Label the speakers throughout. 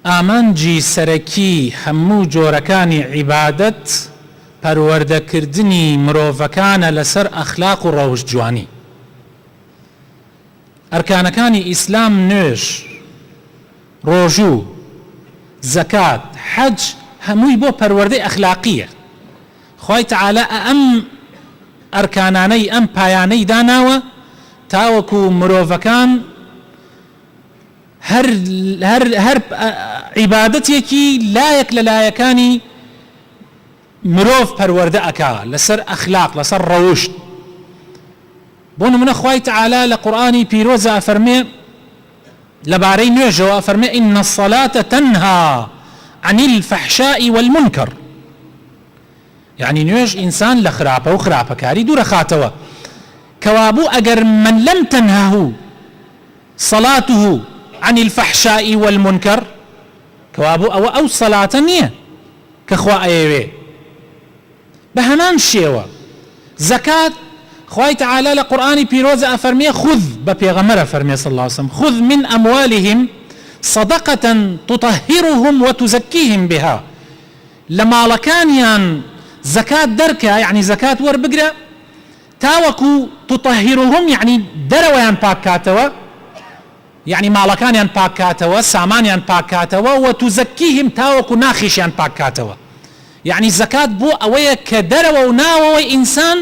Speaker 1: ئامانجی سەرەکی هەموو جۆرەکانی عیبادەت پەروەردەکردنی مرۆڤەکانە لەسەر ئەخلاق و ڕەوشت جوانی. ئەرکانەکانی ئیسلام نوێژ، ڕۆژوو، زەکات، حەج هەمووی بۆ پەروەردەی ئەخلاقیە. خوای تەعالا ئەم ئەرکانانەی ئەم پایانەی داناوە تاوەکو مرۆڤەکان هەر عیبادەتێکی لایەک لە لایەکانی مرۆڤ پەروەردە ئەکا لەسەر ئەخلاق، لەسەر ڕەوشت. بۆ نمونە خوای تەعالا لە قورئانی پیرۆزە ئەفەرمێ لەبارەی نوێژەوە ئەفەرمێ ئین الصەلاة تەنها عن الفحشاء والمنکر. یعنی نوێژ ئینسان لە خراپە و خراپەکاری دوورەخاتەوە. کەوابوو ئەگەر من لەم تەنهەه صەلاته عن الفحشاء والمنكر كوابو أو صلاة نية كخوا أيوه بهمان شيوة زكاة خوي تعالى لقرآن بيروز أفرمي خذ ببيغمر أفرمي صلى الله عليه وسلم خذ من أموالهم صدقة تطهرهم وتزكيهم بها لما لكانيان زكاة دركة يعني زكاة وربقرة تاوكو تطهرهم يعني درويان باكاتوا يعني مالكانيان باكاتوا سامانيان باكاتوا وتزكيهم تاوكو ناخيشيان باكاتوا يعني زكاة بو اويا كدروا وناوا انسان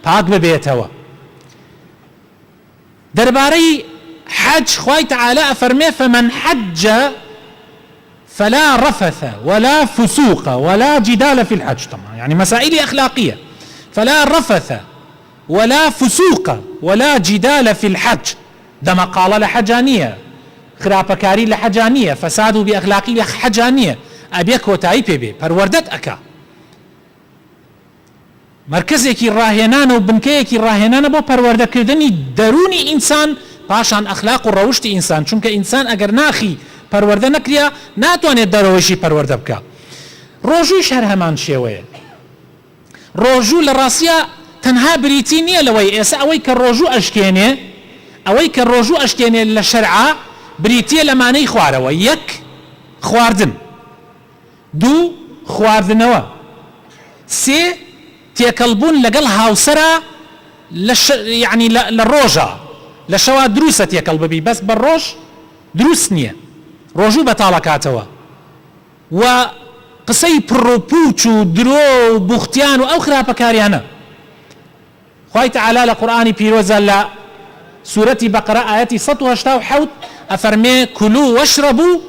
Speaker 1: باك ببيتوا درباري حج خوي تعالى افرمي فمن حج فلا رفث ولا فسوق ولا جدال في الحج. طبعا يعني مسائل اخلاقية. فلا رفث ولا فسوق ولا جدال في الحج دما قال لحجانية خرابكاري لحجانية فساد بأخلاقي لحجانية أبيك وتاي بيبي پروردت أكا مركزيكي راهنان وبنكيكي راهنان بو پرورده كردني دروني إنسان باشان أخلاق وروشت إنسان چونك إنسان أگر ناخي پرورده نكريا ناتواني دروشي پرورده بكا. روجو شهر همان شوية روجو لراسيا تنها بريتينية لوي إسا أوي كالروجو أشكيني أوي كالروجو أشكيني للشرعة بريتية لماني خواروا يك خواردن دو خواردنوا سي تيكلبون لقل هاوسرا يعني للروجة لشوا دروسة تيكلب بي بس بالروج دروس نية روجو بطالكاتوا وقصي بروبوچو درو بوختيان أو خرابة كاريانا. خوي تعالى لقرآن بيروزا لا سورة بقرة آياتي 187 أفرمي كلوا واشربوا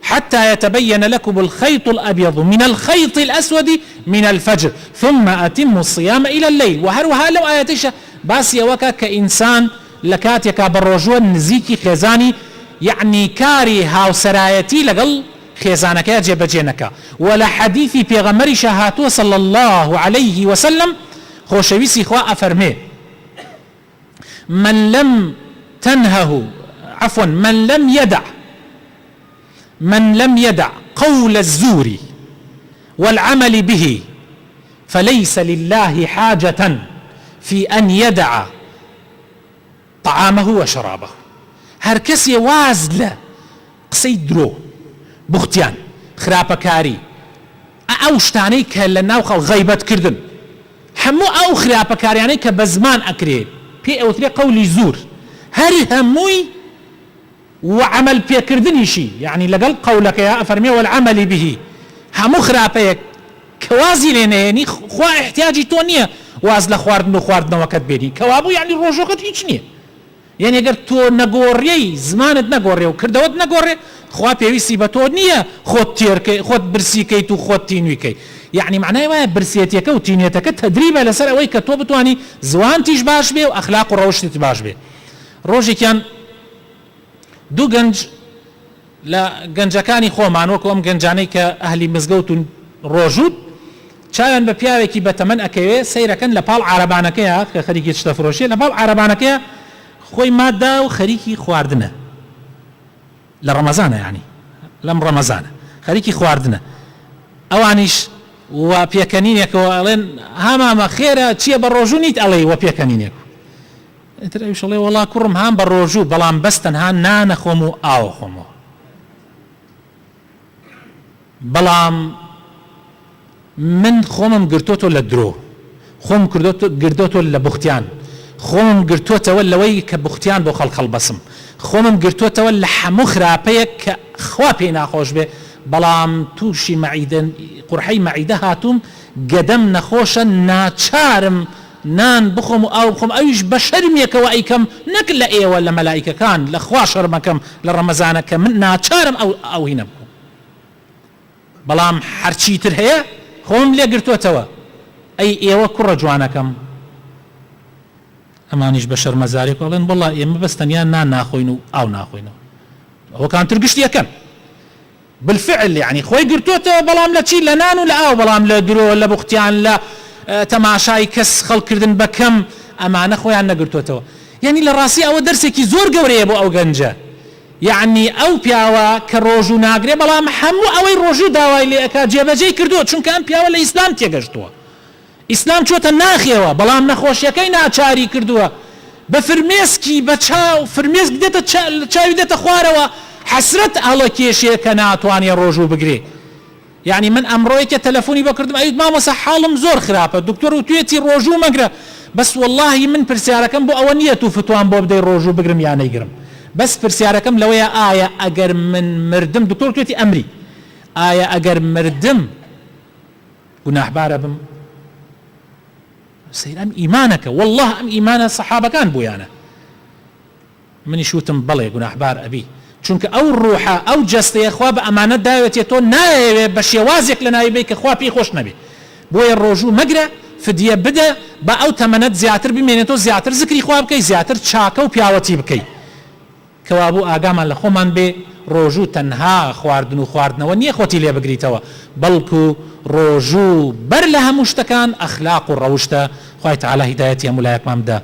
Speaker 1: حتى يتبين لكم الخيط الأبيض من الخيط الأسود من الفجر ثم أتموا الصيام إلى الليل. وهروها لو آياتيش باسي وكا كإنسان لكاتيك بالرجوع نزيكي خيزاني يعني كاري هاو سرايتي لقل خيزانك يجب جينك. ولا حديثي بيغمري شهاتو صلى الله عليه وسلم خوشويسي خوا أفرمي من لم تنهه عفوا من لم يدع قول الزور والعمل به فليس لله حاجة في أن يدع طعامه وشرابه. هر كسي وازل قسي درو بختيان خرابكاري أوشتاني كالناو خل غيبت كردن همو أو خرابكارياني كبزمان أكري بي أو ثري قولي زور هري هموي وعمل بي كردني شي يعني لقل قولك يا أفرمي والعمل به همو خرابيك كوازي لنا يعني خوا احتياجي تونية وازل خواردن وقت بيني كوابو يعني روجوكت هيچ نية يعني اگر تو نگوري زمانت نگوري وكردوت نگوري خوا بيويسي بتو نية خود تيركي خود برسيكي تو خود تينويكي يعني معناه ما برسيتك وتينيتك تدريبه لسر اوي كتو بتواني زوانتيش باش بي واخلاق وروشتي باش بي. روجي كان دو گنج لا گنجەکانی خۆمان وەکو ئەم گەنجانەی کە ئەهلی مزگەوت و ڕۆژوت چاویان بە پیاوێکی بەتەمەن ئەکەوێ سەیرەکەن لە پاڵ عارەبانەکەیە کە خەریکی شتە فرۆشیە لە پاڵ عارەبانەکەیە خۆی مادا و خەریکی خواردنە لە ڕەمەزانە یعنی لەم ڕەمەزانە خەریکی خواردنە ئەوانیش و پێکەنینێکەوە ئەڵێن هەمامە خێرە چییە بە ڕۆژوو نیت ئەڵێ وە پێکەنینێک ئەویش ئەڵێ وەڵا کوڕم هام بە ڕۆژوو بەڵام بەستەنها نانەخۆم و ئاوە خۆمەوە بەڵام من خۆمم گرتۆتۆ لە درۆ، خۆم گرتۆتۆ لە بوختیان، خۆمم گرتۆتەوە لەوەی کە بوختیان بۆ خەڵخەڵ بەسم، خۆمم گرتۆتەوە لە هەموو خراپەیەک کە خوا پێی ناخۆش بێ، بەڵام تووشی قورحەی مەعیدە هاتووم، گەدەم نەخۆشە، ناچارم نان بخۆم و ئاو بخۆم، ئەویش بە شەرمێکەوە ئەیکەم، نەک لە ئێوە لە مەلایکەکان لە خوا شەرمەکەم لە ڕەمەزانەکە، من ناچارم ئەو هینە بکەم، بەڵام هەرچی تر هەیە خۆم لێ گرتوتەوە، ئەی ئێوە کوڕە جوانەکەم، ئەمانیش بە شەرمەزارێک وڵێن وەڵڵا ئێمە بەستەنیان نان ناخۆین و ئاو ناخۆینەوە، ئەوەکان تر گشتیەکەن بالفعل، يعني خۆی گرتوتەوە، بەڵام لە چی؟ لە نان و لە ئاو، بەڵام لە درۆ لە بوختیان لە تەماشای کەس خەڵکردن بەکەم ئەمانە خۆیان نەگرتوتەوە. یعنی لە ڕاستی ئەوە دەرسێکی زۆر گەورەیە بۆ ئەو گەنجە، یعنی ئەو پیاوە کە ڕۆژوو ناگرێ، بەڵام هەموو ئەوەی ڕۆژوو داوای لێ ئەکا جێبەجێی کردووە، چونکە ئەم پیاوە لە ئیسلام تێگەشتووە، ئیسلام چۆتە ناخێەوە، بەڵام نەخۆشیەکەی ناچاری کردووە، بە فرمێسکی بە چاو فرمێسک دێتە چاوی دێتە خوارەوە، حەسرەت هەڵە کێشەیە کە ناتوانێ ڕۆژوو بگرێ. يعني من ئەمڕۆیەکە تەلەفۆنی بۆ کردم، ئەویت مامۆستا حاڵم زۆر خراپە، دکتۆر وتوێتی ڕۆژوو مەگرە، بەس واللهی من پرسیارەکەم بۆ ئەوە نییە تو فتوان بۆ بدەی ڕۆژوو بگرم یان نەیگرم، بەس پرسیارەکەم لەوەیە ئایا ئەگەر من مردم، دکتۆر توێتی ئەمری، ئایا ئەگەر مردم گوناحبارە بم؟ سەیر ئەم ئیمانەکە، والله ئەم ئیمانە سەحابەکان بوویانە، منیش وتم بەڵێ گوناحبار ئەبی، چونکە ئەو ڕوحە ئەو جەستەیە خوا بە ئەمانەت داوێتێت، تۆ ناوێ بە شێوازێک لە ناوی بێ کە خوا پێی خۆش نەبێ، بۆیە ڕۆژوو مەگرە، فدیە بدە، بە ئەو تەمەنەت زیاتر بمێنێتەوە، زیاتر زکری خوا بکەی، زیاتر چاکە و پیاوەتی بکەی، کەوا بوو ئاگامان لە خۆمان بێ ڕۆژوو تەنها خواردن و خواردنەوە نییە خۆتی لێ بگریتەوە، بەڵکو ڕۆژوو بەر لە هەموو شتەکان ئەخلاق و ڕەوشتە. خوای تەعالی هیدایەتی هەموو لایەکمان بدە.